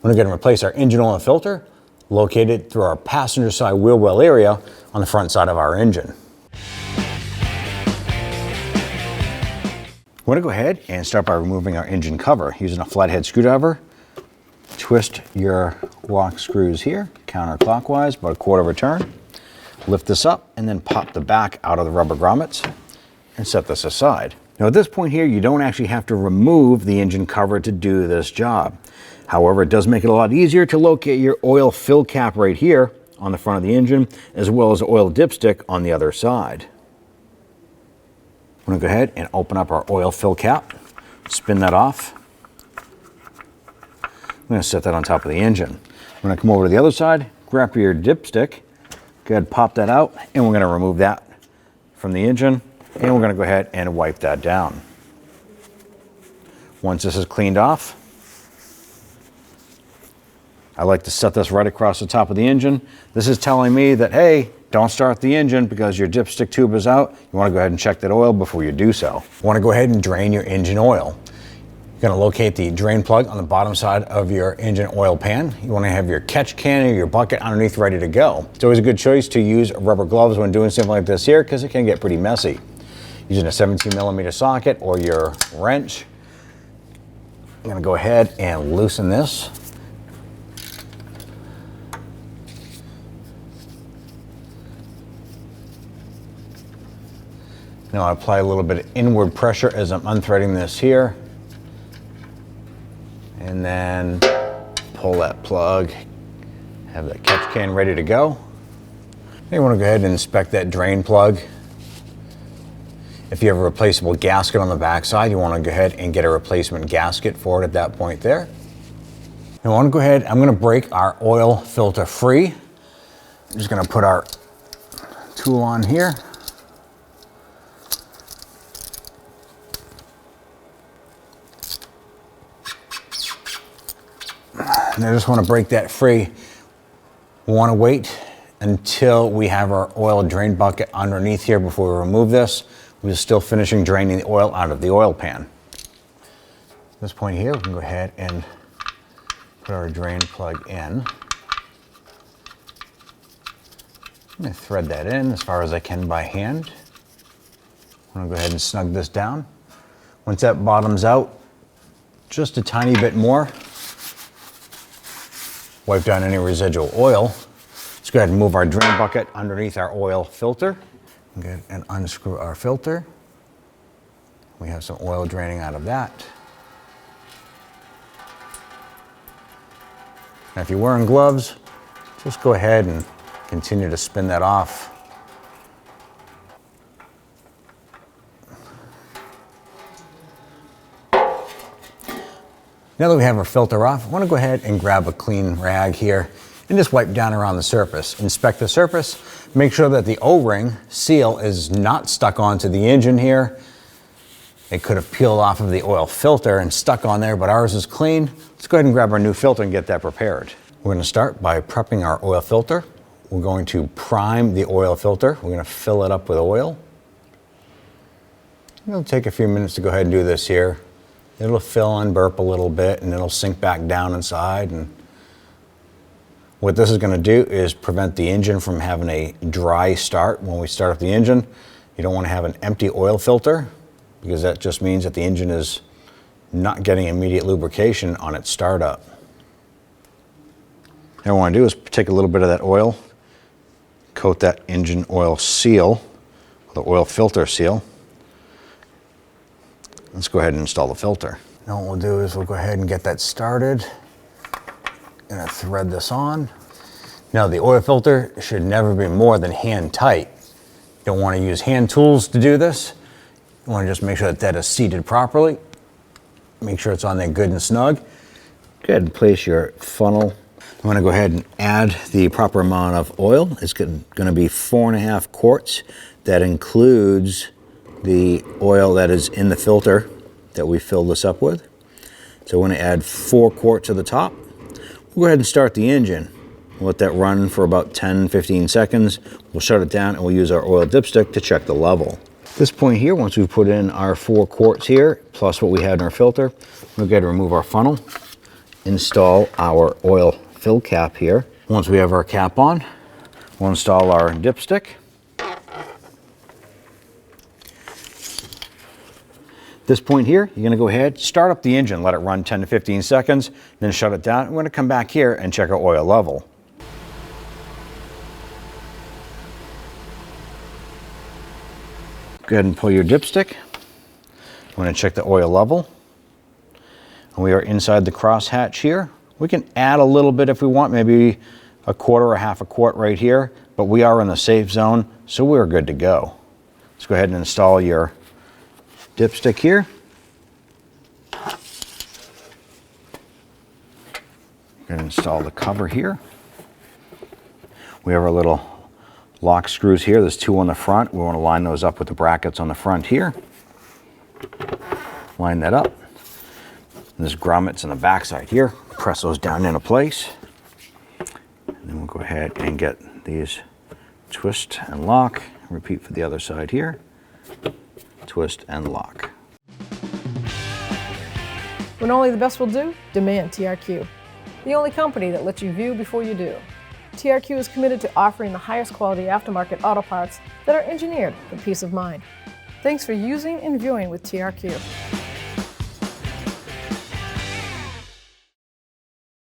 We're going to replace our engine oil filter located through our passenger side wheel well area on the front side of our engine. We're going to go ahead and start by removing our engine cover using a flathead screwdriver. Twist your lock screws here counterclockwise, about a quarter of a turn. Lift this up and then pop the back out of the rubber grommets and set this aside. Now at this point here, you don't actually have to remove the engine cover to do this job. However, it does make it a lot easier to locate your oil fill cap right here on the front of the engine, as well as the oil dipstick on the other side. I'm going to go ahead and open up our oil fill cap, spin that off. I'm going to set that on top of the engine. I'm going to come over to the other side, grab your dipstick, go ahead, pop that out, and we're going to remove that from the engine, and we're going to go ahead and wipe that down. Once this is cleaned off, I like to set this right across the top of the engine. This is telling me that, hey, don't start the engine because your dipstick tube is out. You want to go ahead and check that oil before you do so. You want to go ahead and drain your engine oil. You're going to locate the drain plug on the bottom side of your engine oil pan. You want to have your catch can or your bucket underneath ready to go. It's always a good choice to use rubber gloves when doing something like this here because it can get pretty messy. Using a 17mm socket or your wrench, I'm going to go ahead and loosen this. Now I apply a little bit of inward pressure as I'm unthreading this here. And then pull that plug, have that catch can ready to go. Then you want to go ahead and inspect that drain plug. If you have a replaceable gasket on the backside, you want to go ahead and get a replacement gasket for it at that point there. Now I want to go ahead, I'm going to break our oil filter free. I'm just going to put our tool on here. And I just want to break that free. We want to wait until we have our oil drain bucket underneath here before we remove this. We're still finishing draining the oil out of the oil pan. At this point here, we can go ahead and put our drain plug in. I'm going to thread that in as far as I can by hand. I'm going to go ahead and snug this down. Once that bottoms out, just a tiny bit more. Wipe down any residual oil. Let's go ahead and move our drain bucket underneath our oil filter. Go ahead and unscrew our filter. We have some oil draining out of that. Now if you're wearing gloves, just go ahead and continue to spin that off. Now that we have our filter off, I want to go ahead and grab a clean rag here and just wipe down around the surface. Inspect the surface, make sure that the O-ring seal is not stuck onto the engine here. It could have peeled off of the oil filter and stuck on there, but ours is clean. Let's go ahead and grab our new filter and get that prepared. We're going to start by prepping our oil filter. We're going to prime the oil filter. We're going to fill it up with oil. It'll take a few minutes to go ahead and do this here. It'll fill and burp a little bit and it'll sink back down inside. And what this is going to do is prevent the engine from having a dry start when we start up the engine. You don't want to have an empty oil filter because that just means that the engine is not getting immediate lubrication on its startup. Now what I want to do is take a little bit of that oil, coat that engine oil seal, the oil filter seal. Let's go ahead and install the filter. Now what we'll do is we'll go ahead and get that started. Gonna thread this on. Now the oil filter should never be more than hand tight. You don't want to use hand tools to do this. You want to just make sure that that is seated properly. Make sure it's on there good and snug. Go ahead and place your funnel. I'm going to go ahead and add the proper amount of oil. It's going to be 4.5 quarts. That includes the oil that is in the filter that we filled this up with. So we're going to add 4 quarts to the top. We'll go ahead and start the engine. We'll let that run for about 10-15 seconds. We'll shut it down and we'll use our oil dipstick to check the level. At this point here, once we've put in our 4 quarts here, plus what we had in our filter, we'll go ahead and remove our funnel. install our oil fill cap here. Once we have our cap on, we'll install our dipstick. At this point here, you're going to go ahead, start up the engine, let it run 10 to 15 seconds, then shut it down. We're going to come back here and check our oil level. Go ahead and pull your dipstick. I'm going to check the oil level. And we are inside the crosshatch here. We can add a little bit if we want, maybe a quarter or half a quart right here, but we are in the safe zone, so we're good to go. Let's go ahead and install your dipstick here. Going to install the cover here. We have our little lock screws here. There's 2 on the front. We want to line those up with the brackets on the front here. Line that up. And there's grommets on the back side here. Press those down into place. And then we'll go ahead and get these twist and lock. Repeat for the other side here. Twist and lock. When only the best will do, demand TRQ. The only company that lets you view before you do. TRQ is committed to offering the highest quality aftermarket auto parts that are engineered for peace of mind. Thanks for using and viewing with TRQ.